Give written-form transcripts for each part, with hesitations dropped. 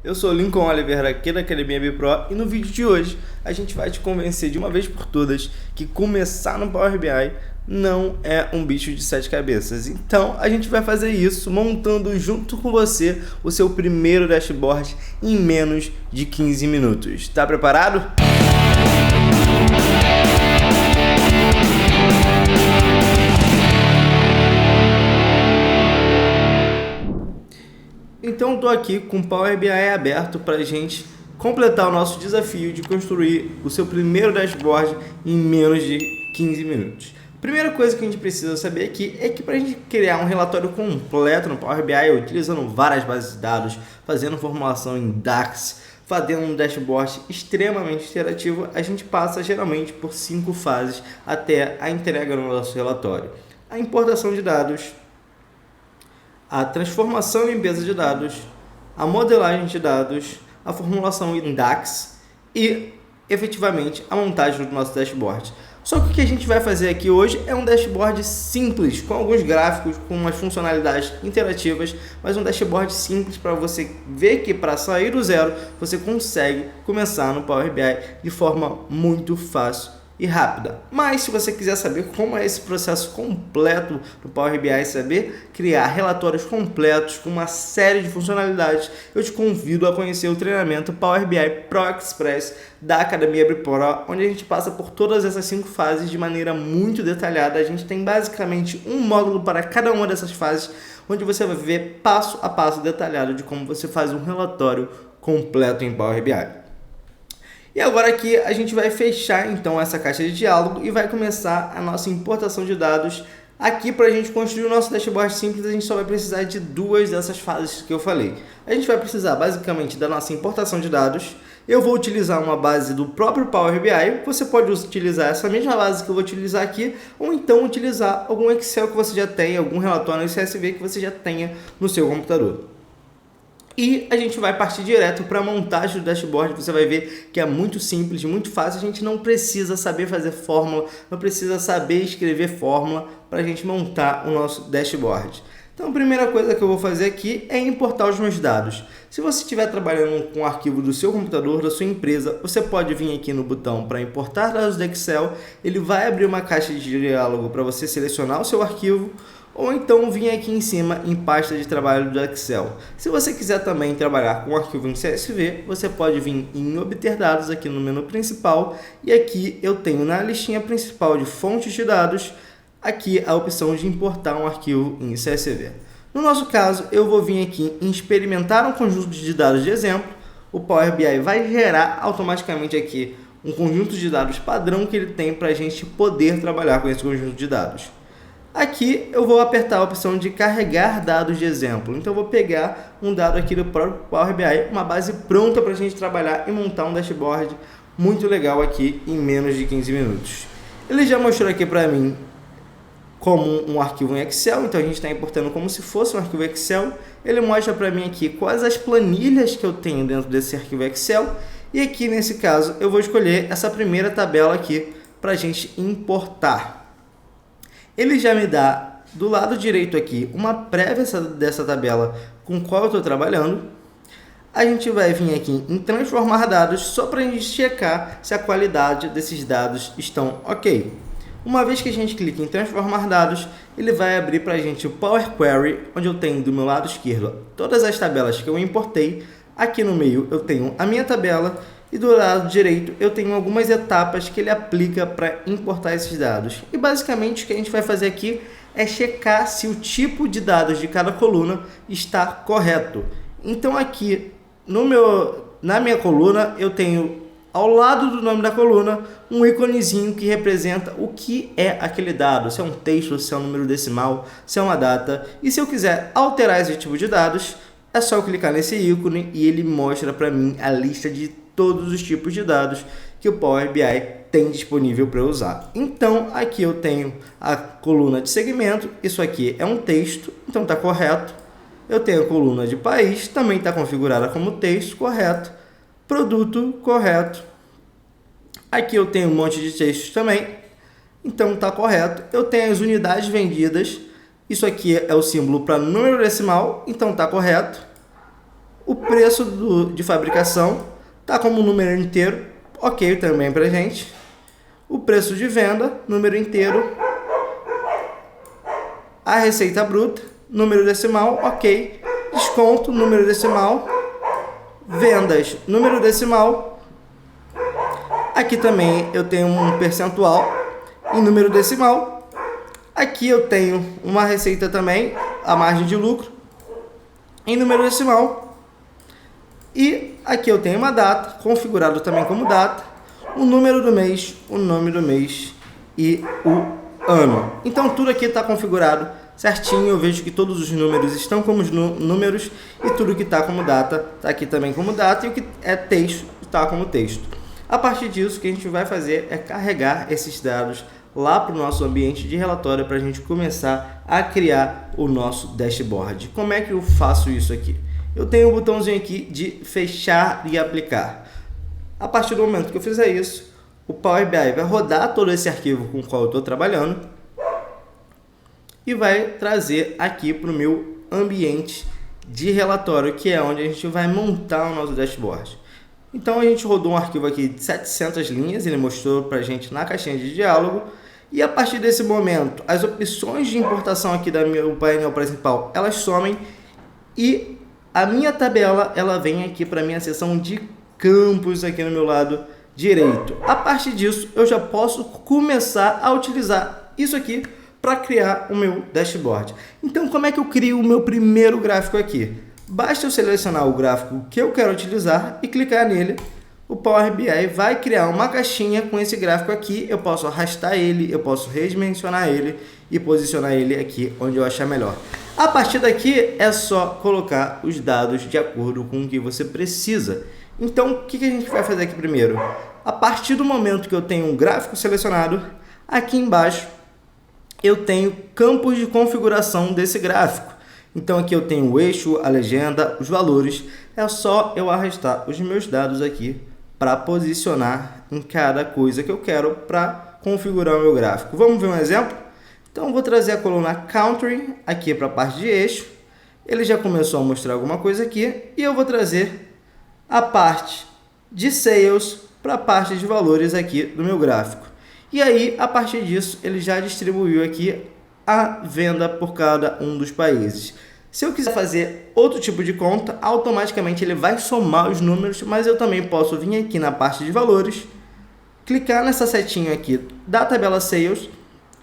Eu sou Lincoln Oliver aqui da Academia BPro e no vídeo de hoje a gente vai te convencer de uma vez por todas que começar no Power BI não é um bicho de 7 cabeças. Então a gente vai fazer isso montando junto com você o seu primeiro dashboard em menos de 15 minutos. Tá preparado? Então estou aqui com o Power BI aberto para a gente completar o nosso desafio de construir o seu primeiro dashboard em menos de 15 minutos. Primeira coisa que a gente precisa saber aqui é que para a gente criar um relatório completo no Power BI, utilizando várias bases de dados, fazendo formulação em DAX, fazendo um dashboard extremamente interativo, a gente passa geralmente por 5 fases até a entrega no nosso relatório. A importação de dados, a transformação e limpeza de dados, a modelagem de dados, a formulação em DAX e, efetivamente, a montagem do nosso dashboard. Só que o que a gente vai fazer aqui hoje é um dashboard simples, com alguns gráficos, com umas funcionalidades interativas, mas um dashboard simples para você ver que para sair do zero, você consegue começar no Power BI de forma muito fácil e rápida. Mas se você quiser saber como é esse processo completo do Power BI, saber criar relatórios completos com uma série de funcionalidades, eu te convido a conhecer o treinamento Power BI Pro Express da Academia BPro, onde a gente passa por todas essas 5 fases de maneira muito detalhada. A gente tem basicamente um módulo para cada uma dessas fases, onde você vai ver passo a passo detalhado de como você faz um relatório completo em Power BI. E agora aqui a gente vai fechar então essa caixa de diálogo e vai começar a nossa importação de dados. Aqui para a gente construir o nosso dashboard simples, a gente só vai precisar de 2 dessas fases que eu falei. A gente vai precisar basicamente da nossa importação de dados. Eu vou utilizar uma base do próprio Power BI, você pode utilizar essa mesma base que eu vou utilizar aqui, ou então utilizar algum Excel que você já tenha, algum relatório no CSV que você já tenha no seu computador. E a gente vai partir direto para a montagem do dashboard. Você vai ver que é muito simples, muito fácil. A gente não precisa saber fazer fórmula, não precisa saber escrever fórmula para a gente montar o nosso dashboard. Então a primeira coisa que eu vou fazer aqui é importar os meus dados. Se você estiver trabalhando com o arquivo do seu computador, da sua empresa, você pode vir aqui no botão para importar dados do Excel. Ele vai abrir uma caixa de diálogo para você selecionar o seu arquivo, ou então vir aqui em cima em pasta de trabalho do Excel. Se você quiser também trabalhar com um arquivo em CSV, você pode vir em obter dados aqui no menu principal, e aqui eu tenho na listinha principal de fontes de dados, aqui a opção de importar um arquivo em CSV. No nosso caso, eu vou vir aqui em experimentar um conjunto de dados de exemplo. O Power BI vai gerar automaticamente aqui um conjunto de dados padrão que ele tem para a gente poder trabalhar com esse conjunto de dados. Aqui eu vou apertar a opção de carregar dados de exemplo. Então eu vou pegar um dado aqui do próprio Power BI, uma base pronta para a gente trabalhar e montar um dashboard muito legal aqui em menos de 15 minutos. Ele já mostrou aqui para mim como um arquivo em Excel, então a gente está importando como se fosse um arquivo Excel. Ele mostra para mim aqui quais as planilhas que eu tenho dentro desse arquivo Excel, e aqui nesse caso eu vou escolher essa primeira tabela aqui para a gente importar. Ele já me dá do lado direito aqui uma prévia dessa tabela com qual eu estou trabalhando. A gente vai vir aqui em transformar dados só para a gente checar se a qualidade desses dados estão ok. Uma vez que a gente clica em transformar dados, ele vai abrir para a gente o Power Query, onde eu tenho do meu lado esquerdo todas as tabelas que eu importei. Aqui no meio eu tenho a minha tabela e do lado direito eu tenho algumas etapas que ele aplica para importar esses dados. E basicamente o que a gente vai fazer aqui é checar se o tipo de dados de cada coluna está correto. Então aqui na minha coluna eu tenho ao lado do nome da coluna um íconezinho que representa o que é aquele dado, se é um texto, se é um número decimal, se é uma data. E se eu quiser alterar esse tipo de dados, é só eu clicar nesse ícone e ele mostra para mim a lista de todos os tipos de dados que o Power BI tem disponível para usar. Então aqui eu tenho a coluna de segmento, isso aqui é um texto, então está correto. Eu tenho a coluna de país, também está configurada como texto, correto. Produto, correto. Aqui eu tenho um monte de textos também, então está correto. Eu tenho as unidades vendidas, isso aqui é o símbolo para número decimal, então está correto. O preço de fabricação tá como número inteiro, ok também pra gente. O preço de venda, número inteiro. A receita bruta, número decimal, ok. Desconto, número decimal. Vendas, número decimal. Aqui também eu tenho um percentual em número decimal. Aqui eu tenho uma receita também, a margem de lucro, em número decimal. E aqui eu tenho uma data, configurado também como data, o número do mês, o nome do mês e o ano. Então tudo aqui está configurado certinho, eu vejo que todos os números estão como números e tudo que está como data está aqui também como data e o que é texto está como texto. A partir disso, o que a gente vai fazer é carregar esses dados lá para o nosso ambiente de relatório para a gente começar a criar o nosso dashboard. Como é que eu faço isso aqui? Eu tenho um botãozinho aqui de fechar e aplicar. A partir do momento que eu fizer isso, o Power BI vai rodar todo esse arquivo com o qual eu estou trabalhando e vai trazer aqui para o meu ambiente de relatório, que é onde a gente vai montar o nosso dashboard. Então a gente rodou um arquivo aqui de 700 linhas, ele mostrou para a gente na caixinha de diálogo, e a partir desse momento as opções de importação aqui do meu painel principal, elas somem e a minha tabela ela vem aqui para a minha seção de campos aqui no meu lado direito. A partir disso eu já posso começar a utilizar isso aqui para criar o meu dashboard. Então como é que eu crio o meu primeiro gráfico aqui? Basta eu selecionar o gráfico que eu quero utilizar e clicar nele. O Power BI vai criar uma caixinha com esse gráfico aqui. Eu posso arrastar ele, eu posso redimensionar ele e posicionar ele aqui onde eu achar melhor. A partir daqui é só colocar os dados de acordo com o que você precisa. Então o que a gente vai fazer aqui primeiro? A partir do momento que eu tenho um gráfico selecionado, aqui embaixo eu tenho campos de configuração desse gráfico. Então aqui eu tenho o eixo, a legenda, os valores. É só eu arrastar os meus dados aqui para posicionar em cada coisa que eu quero para configurar o meu gráfico. Vamos ver um exemplo? Então vou trazer a coluna Country aqui para a parte de eixo. Ele já começou a mostrar alguma coisa aqui. E eu vou trazer a parte de Sales para a parte de valores aqui do meu gráfico. E aí, a partir disso, ele já distribuiu aqui a venda por cada um dos países. Se eu quiser fazer outro tipo de conta, automaticamente ele vai somar os números, mas eu também posso vir aqui na parte de valores, clicar nessa setinha aqui da tabela Sales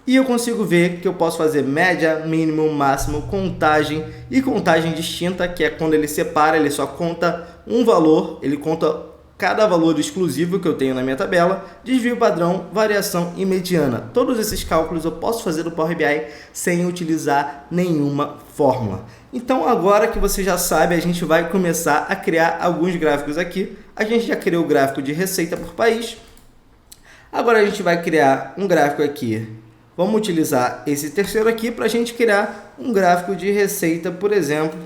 e eu consigo ver que eu posso fazer média, mínimo, máximo, contagem e contagem distinta, que é quando ele separa, ele só conta um valor, ele conta cada valor exclusivo que eu tenho na minha tabela, desvio padrão, variação e mediana. Todos esses cálculos eu posso fazer no Power BI sem utilizar nenhuma fórmula. Então agora que você já sabe, a gente vai começar a criar alguns gráficos aqui. A gente já criou o gráfico de receita por país. Agora a gente vai criar um gráfico aqui. Vamos utilizar esse terceiro aqui para a gente criar um gráfico de receita, por exemplo,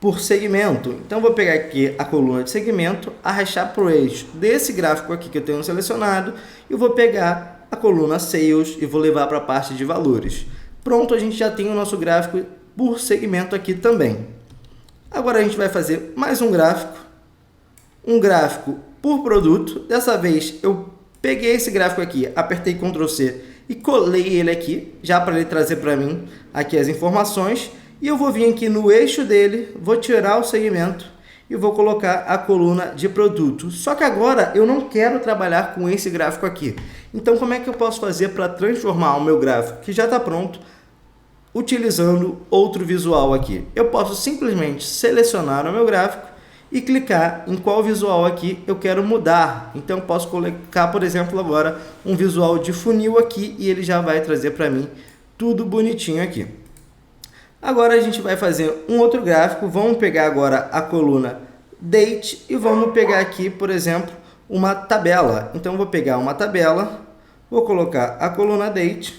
por segmento. Então vou pegar aqui a coluna de segmento, arrastar para o eixo desse gráfico aqui que eu tenho selecionado e vou pegar a coluna Sales e vou levar para a parte de valores. Pronto, a gente já tem o nosso gráfico por segmento aqui também. Agora a gente vai fazer mais um gráfico por produto. Dessa vez eu peguei esse gráfico aqui, apertei Ctrl C e colei ele aqui, já para ele trazer para mim aqui as informações. E eu vou vir aqui no eixo dele, vou tirar o segmento e vou colocar a coluna de produto. Só que agora eu não quero trabalhar com esse gráfico aqui. Então como é que eu posso fazer para transformar o meu gráfico, que já está pronto, utilizando outro visual aqui? Eu posso simplesmente selecionar o meu gráfico e clicar em qual visual aqui eu quero mudar. Então eu posso colocar, por exemplo, agora um visual de funil aqui e ele já vai trazer para mim tudo bonitinho aqui. Agora a gente vai fazer um outro gráfico, vamos pegar agora a coluna Date e vamos pegar aqui, por exemplo, uma tabela. Então eu vou pegar uma tabela, vou colocar a coluna Date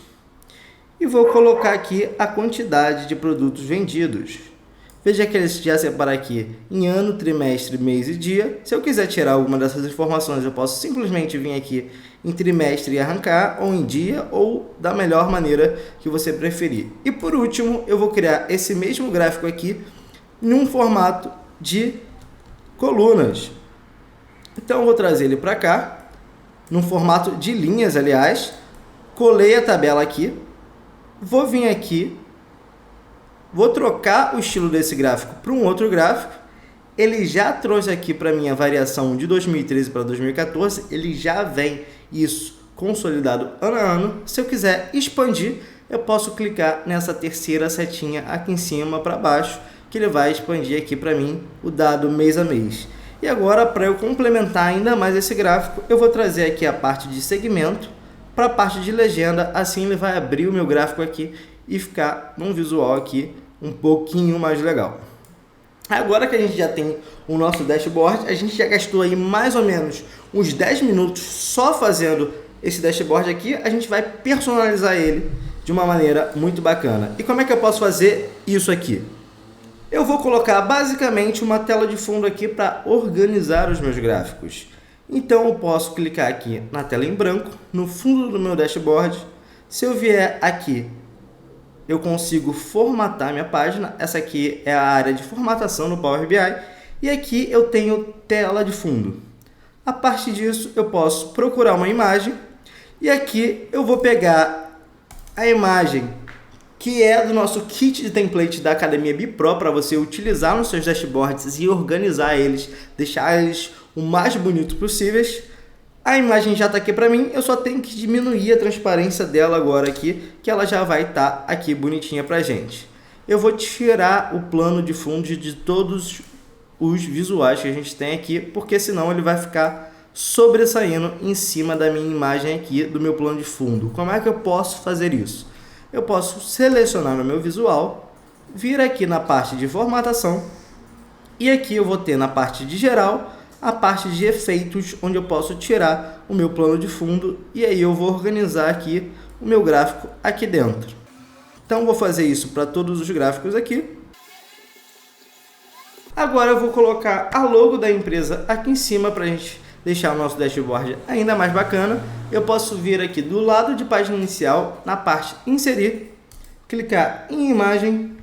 e vou colocar aqui a quantidade de produtos vendidos. Veja que ele já separa aqui em ano, trimestre, mês e dia. Se eu quiser tirar alguma dessas informações, eu posso simplesmente vir aqui em trimestre e arrancar, ou em dia, ou da melhor maneira que você preferir. E por último, eu vou criar esse mesmo gráfico aqui em um formato de colunas. Então eu vou trazer ele para cá, no formato de linhas, aliás. Colei a tabela aqui, vou vir aqui, vou trocar o estilo desse gráfico para um outro gráfico. Ele já trouxe aqui para mim a variação de 2013 para 2014, ele já vem isso consolidado ano a ano. Se eu quiser expandir, eu posso clicar nessa terceira setinha aqui em cima para baixo, que ele vai expandir aqui para mim o dado mês a mês. E agora, para eu complementar ainda mais esse gráfico, eu vou trazer aqui a parte de segmento para a parte de legenda. Assim ele vai abrir o meu gráfico aqui e ficar num visual aqui um pouquinho mais legal. Agora que a gente já tem o nosso dashboard, a gente já gastou aí mais ou menos uns 10 minutos só fazendo esse dashboard aqui. A gente vai personalizar ele de uma maneira muito bacana. E como é que eu posso fazer isso aqui? Eu vou colocar basicamente uma tela de fundo aqui para organizar os meus gráficos. Então eu posso clicar aqui na tela em branco, no fundo do meu dashboard. Se eu vier aqui, eu consigo formatar minha página. Essa aqui é a área de formatação no Power BI. E aqui eu tenho tela de fundo. A partir disso eu posso procurar uma imagem. E aqui eu vou pegar a imagem que é do nosso kit de template da Academia BIPRO, para você utilizar nos seus dashboards e organizar eles, deixar eles o mais bonito possíveis. A imagem já está aqui para mim, eu só tenho que diminuir a transparência dela agora aqui, que ela já vai estar aqui bonitinha para gente. Eu vou tirar o plano de fundo de todos os visuais que a gente tem aqui, porque senão ele vai ficar sobressaindo em cima da minha imagem aqui, do meu plano de fundo. Como é que eu posso fazer isso? Eu posso selecionar no meu visual, vir aqui na parte de formatação, e aqui eu vou ter na parte de geral, a parte de efeitos, onde eu posso tirar o meu plano de fundo, e aí eu vou organizar aqui o meu gráfico aqui dentro. Então vou fazer isso para todos os gráficos aqui. Agora eu vou colocar a logo da empresa aqui em cima para a gente deixar o nosso dashboard ainda mais bacana. Eu posso vir aqui do lado de página inicial, na parte inserir, clicar em imagem,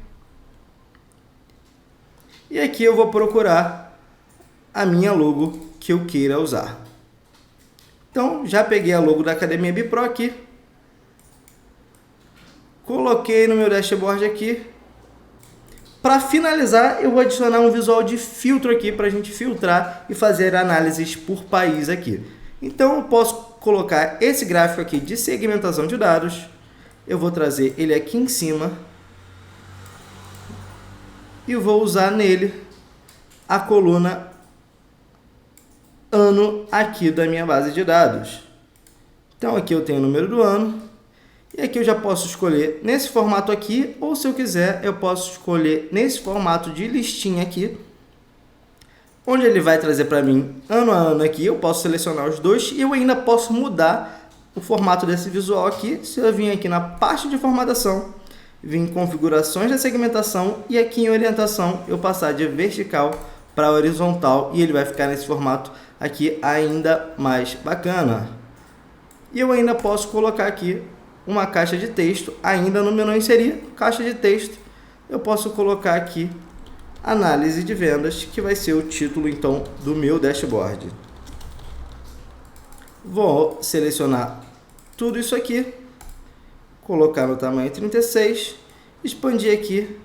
e aqui eu vou procurar a minha logo que eu queira usar. Então já peguei a logo da Academia BIPRO aqui, coloquei no meu dashboard aqui. Para finalizar, eu vou adicionar um visual de filtro aqui para a gente filtrar e fazer análises por país aqui. Então eu posso colocar esse gráfico aqui de segmentação de dados. Eu vou trazer ele aqui em cima e vou usar nele a coluna ano aqui da minha base de dados. Então aqui eu tenho o número do ano. E aqui eu já posso escolher nesse formato aqui, ou se eu quiser, eu posso escolher nesse formato de listinha aqui, onde ele vai trazer para mim ano a ano aqui. Eu posso selecionar os dois e eu ainda posso mudar o formato desse visual aqui. Se eu vir aqui na parte de formatação, vir em configurações da segmentação e aqui em orientação eu passar de vertical para horizontal e ele vai ficar nesse formato aqui ainda mais bacana. E eu ainda posso colocar aqui uma caixa de texto, ainda no menu inserir, caixa de texto, eu posso colocar aqui análise de vendas, que vai ser o título então do meu dashboard. Vou selecionar tudo isso aqui, colocar no tamanho 36, expandir aqui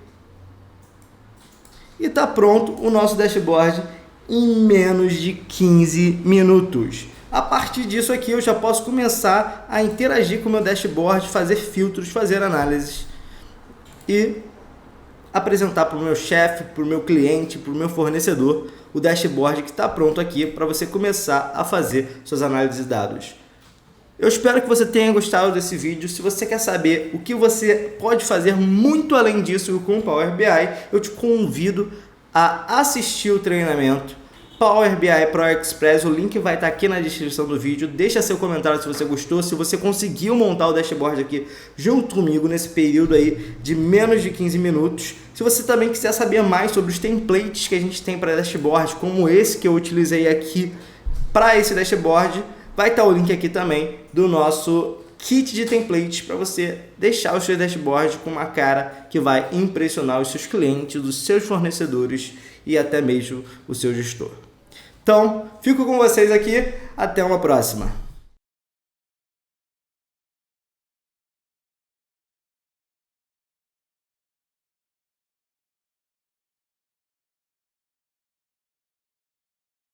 e está pronto o nosso dashboard em menos de 15 minutos. A partir disso aqui eu já posso começar a interagir com o meu dashboard, fazer filtros, fazer análises e apresentar para o meu chefe, para o meu cliente, para o meu fornecedor o dashboard que está pronto aqui para você começar a fazer suas análises de dados. Eu espero que você tenha gostado desse vídeo. Se você quer saber o que você pode fazer muito além disso com o Power BI, eu te convido a assistir o treinamento Power BI Pro Express, o link vai estar aqui na descrição do vídeo. Deixa seu comentário se você gostou, se você conseguiu montar o dashboard aqui junto comigo nesse período aí de menos de 15 minutos. Se você também quiser saber mais sobre os templates que a gente tem para dashboard, como esse que eu utilizei aqui para esse dashboard, vai estar o link aqui também do nosso kit de templates para você deixar o seu dashboard com uma cara que vai impressionar os seus clientes, os seus fornecedores e até mesmo o seu gestor. Então, fico com vocês aqui, até uma próxima.